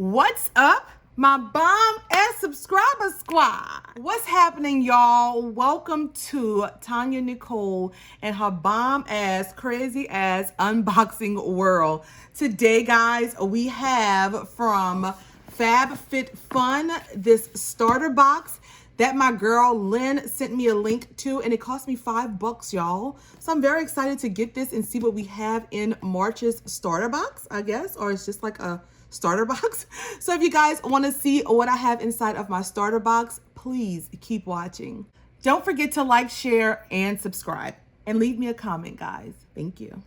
What's up, my bomb and subscriber squad? What's happening, y'all? Welcome to TonyaNicole and her bomb ass, crazy ass unboxing world. Today, guys, we have from FAB this starter box that my girl Lynn sent me a link to, and it cost me $5, y'all. So I'm very excited to get this and see what we have in March's starter box, I guess, or it's just like a starter box. So if you guys want to see what I have inside of my starter box, please keep watching. Don't forget to like, share, and subscribe, and leave me a comment, guys. Thank you.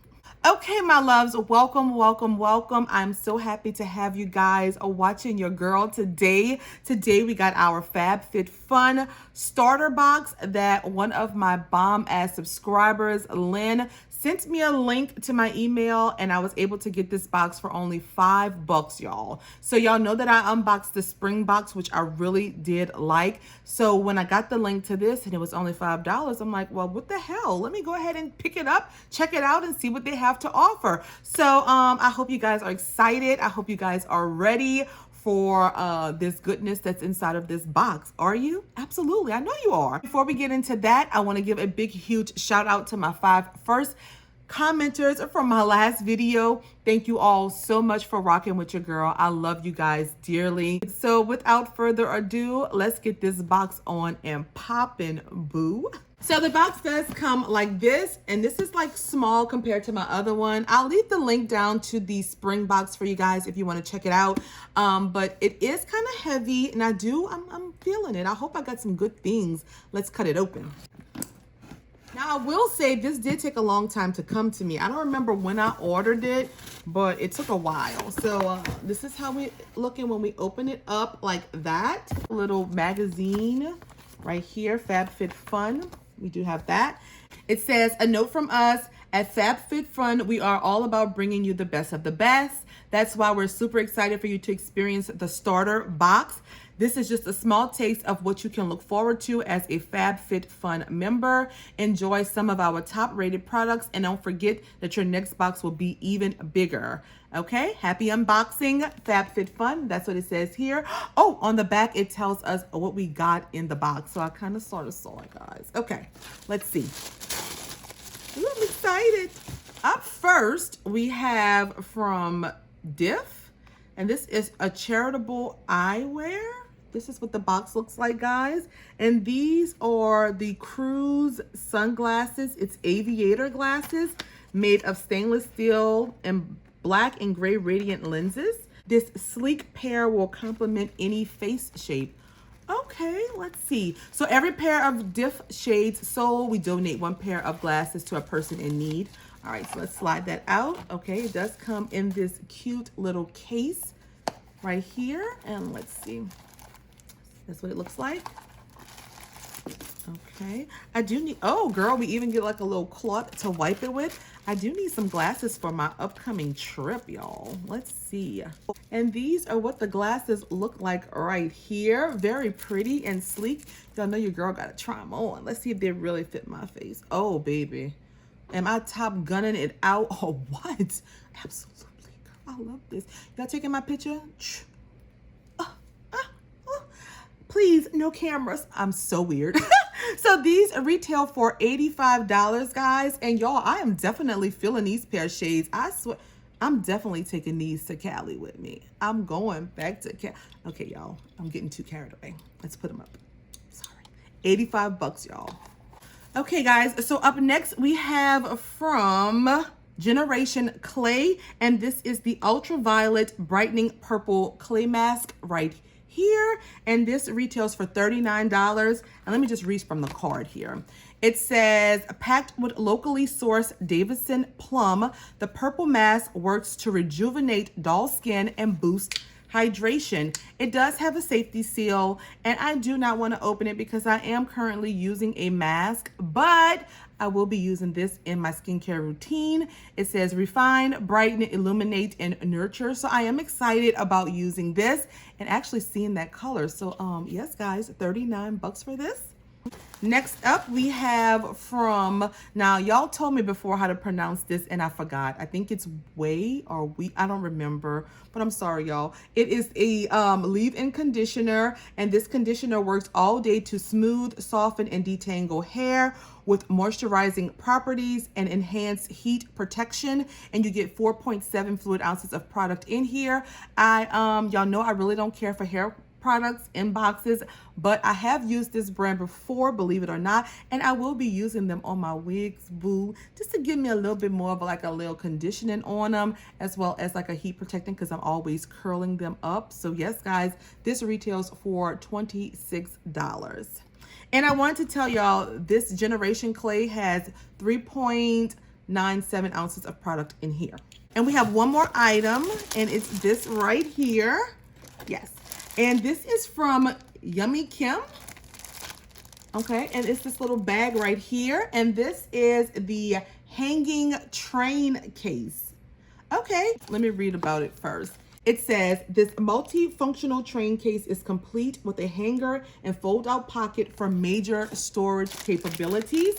Okay, my loves, welcome, welcome, welcome. I'm so happy to have you guys watching your girl today. Today, we got our FabFitFun starter box that one of my bomb-ass subscribers, Lynn, sent me a link to my email, and I was able to get this box for only $5, y'all. So y'all know that I unboxed the spring box, which I really did like. So when I got the link to this and it was only $5, I'm like, well, what the hell? Let me go ahead and pick it up, check it out, and see what they have to offer. So I hope you guys are excited. I hope you guys are ready for this goodness that's inside of this box. Are you? Absolutely, I know you are. Before we get into that, I want to give a big, huge shout out to my 5 first commenters from my last video. Thank you all so much for rocking with your girl. I love you guys dearly. So without further ado, let's get this box on and poppin', boo. So the box does come like this, and this is like small compared to my other one. I'll leave the link down to the spring box for you guys if you want to check it out. But it is kind of heavy, and I'm feeling it. I hope I got some good things. Let's cut it open. Now, I will say this did take a long time to come to me. I don't remember when I ordered it, but it took a while. So this is how we looking when we open it up, like that. A little magazine right here, FabFitFun. We do have that. It says, a note from us at FabFitFun, we are all about bringing you the best of the best. That's why we're super excited for you to experience the starter box. This is just a small taste of what you can look forward to as a FabFitFun member. Enjoy some of our top rated products, and don't forget that your next box will be even bigger. Okay, happy unboxing, FabFitFun. That's what it says here. Oh, on the back, it tells us what we got in the box. So I kind of sort of saw it, guys. Okay, let's see. Ooh, I'm excited. Up first, we have from Diff, and this is a charitable eyewear. This is what the box looks like, guys. And these are the cruise sunglasses. It's aviator glasses made of stainless steel and black and gray radiant lenses. This sleek pair will complement any face shape. Okay, let's see. So every pair of Diff shades sold, we donate 1 pair of glasses to a person in need. All right, so let's slide that out. Okay, it does come in this cute little case right here. And let's see. That's what it looks like. Okay, I do need, oh girl, we even get like a little cloth to wipe it with. I do need some glasses for my upcoming trip, y'all. Let's see. And these are what the glasses look like right here. Very pretty and sleek. Y'all know your girl gotta try them on. Let's see if they really fit my face. Oh, baby. Am I top gunning it out or what? Absolutely, girl, I love this. Y'all taking my picture? Please, no cameras. I'm so weird. So these retail for $85, guys. And y'all, I am definitely feeling these pair of shades. I swear, I'm definitely taking these to Cali with me. I'm going back to Cali. Okay, y'all, I'm getting too carried away. Let's put them up. Sorry. $85, y'all. Okay, guys, so up next we have from Generation Clay, and this is the ultraviolet brightening purple clay mask right here, and this retails for $39. And let me just read from the card here. It says, packed with locally sourced Davison plum, the purple mask works to rejuvenate dull skin and boost hydration. It does have a safety seal, and I do not want to open it because I am currently using a mask, but I will be using this in my skincare routine. It says refine, brighten, illuminate, and nurture. So I am excited about using this and actually seeing that color. So yes, guys, $39 for this. Next up, we have from, now y'all told me before how to pronounce this and I forgot. I think it's Way or We, I don't remember, but I'm sorry, y'all. It is a leave-in conditioner, and this conditioner works all day to smooth, soften, and detangle hair with moisturizing properties and enhanced heat protection. And you get 4.7 fluid ounces of product in here. Y'all know I really don't care for hair products in boxes, but I have used this brand before, believe it or not, and I will be using them on my wigs, boo, just to give me a little bit more of like a little conditioning on them, as well as like a heat protecting, because I'm always curling them up. So yes, guys, this retails for $26. And I wanted to tell y'all, this Generation Clay has 3.97 ounces of product in here. And we have one more item, and it's this right here. Yes. And this is from Yummy Kim. Okay, and it's this little bag right here. And this is the hanging train case. Okay, let me read about it first. It says, this multifunctional train case is complete with a hanger and fold-out pocket for major storage capabilities.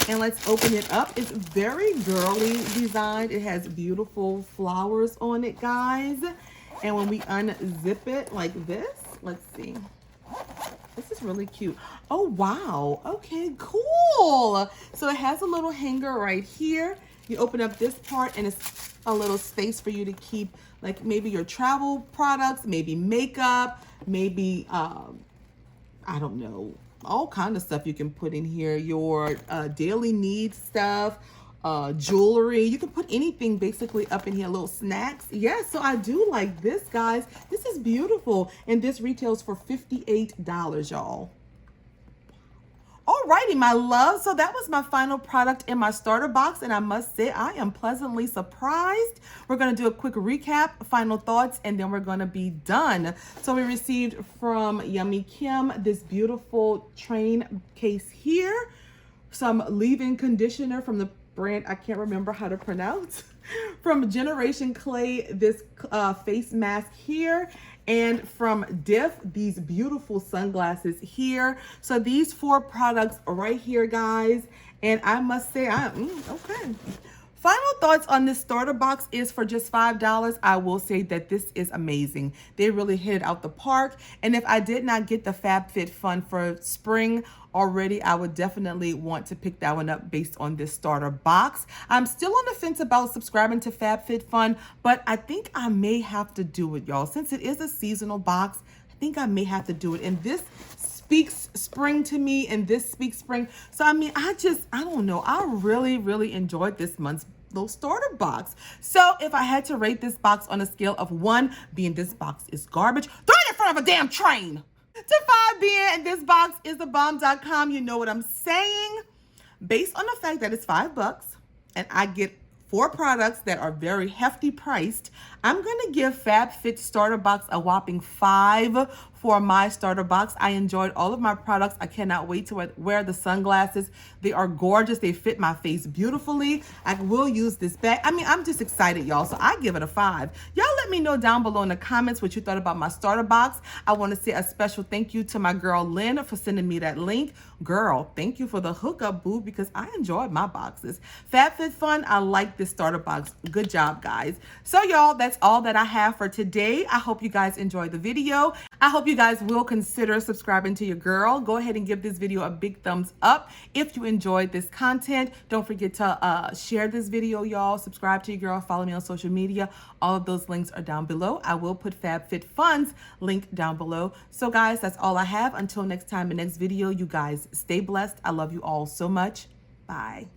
And let's open it up. It's very girly designed. It has beautiful flowers on it, guys. And when we unzip it like this, let's see. This is really cute. Oh, wow. Okay, cool. So it has a little hanger right here. You open up this part and it's a little space for you to keep like maybe your travel products, maybe makeup, maybe, I don't know, all kind of stuff you can put in here. Your daily needs stuff. Jewelry, you can put anything basically up in here, little snacks. Yes, so I do like this, guys. This is beautiful, and this retails for $58, y'all. Alrighty, my love, so that was my final product in my starter box, and I must say I am pleasantly surprised. We're going to do a quick recap, final thoughts, and then we're going to be done. So we received from Yummy Kim this beautiful train case here, some leave-in conditioner from the brand I can't remember how to pronounce, from Generation Clay, this face mask here, and from Diff, these beautiful sunglasses here. So these 4 products right here, guys, and I must say, okay. Final thoughts on this starter box is for just $5. I will say that this is amazing. They really hit it out the park. And if I did not get the FabFitFun for spring already, I would definitely want to pick that one up based on this starter box. I'm still on the fence about subscribing to FabFitFun, but I think I may have to do it, y'all. Since it is a seasonal box, I think I may have to do it. And this speaks spring to me, and this speaks spring. So I mean, I don't know, I really enjoyed this month's little starter box. So if I had to rate this box on a scale of 1 being this box is garbage, throw it in front of a damn train, to 5 being this box is a bomb.com, you know what I'm saying, based on the fact that it's $5 and I get 4 products that are very hefty priced, I'm gonna give FabFit starter box a whopping 5 for my starter box. I enjoyed all of my products. I cannot wait to wear the sunglasses. They are gorgeous. They fit my face beautifully. I will use this bag. I mean, I'm just excited, y'all. So I give it a 5. Y'all let me know down below in the comments what you thought about my starter box. I want to say a special thank you to my girl Lynn for sending me that link. Girl, thank you for the hookup, boo, because I enjoyed my boxes. FabFitFun, I like this starter box. Good job, guys. So y'all, that's all that I have for today. I hope you guys enjoyed the video. I hope you guys will consider subscribing to your girl. Go ahead and give this video a big thumbs up if you enjoyed this content. Don't forget to share this video, y'all. Subscribe to your girl. Follow me on social media. All of those links are down below. I will put FabFitFun's link down below. So guys, that's all I have. Until next time, the next video, you guys stay blessed. I love you all so much. Bye.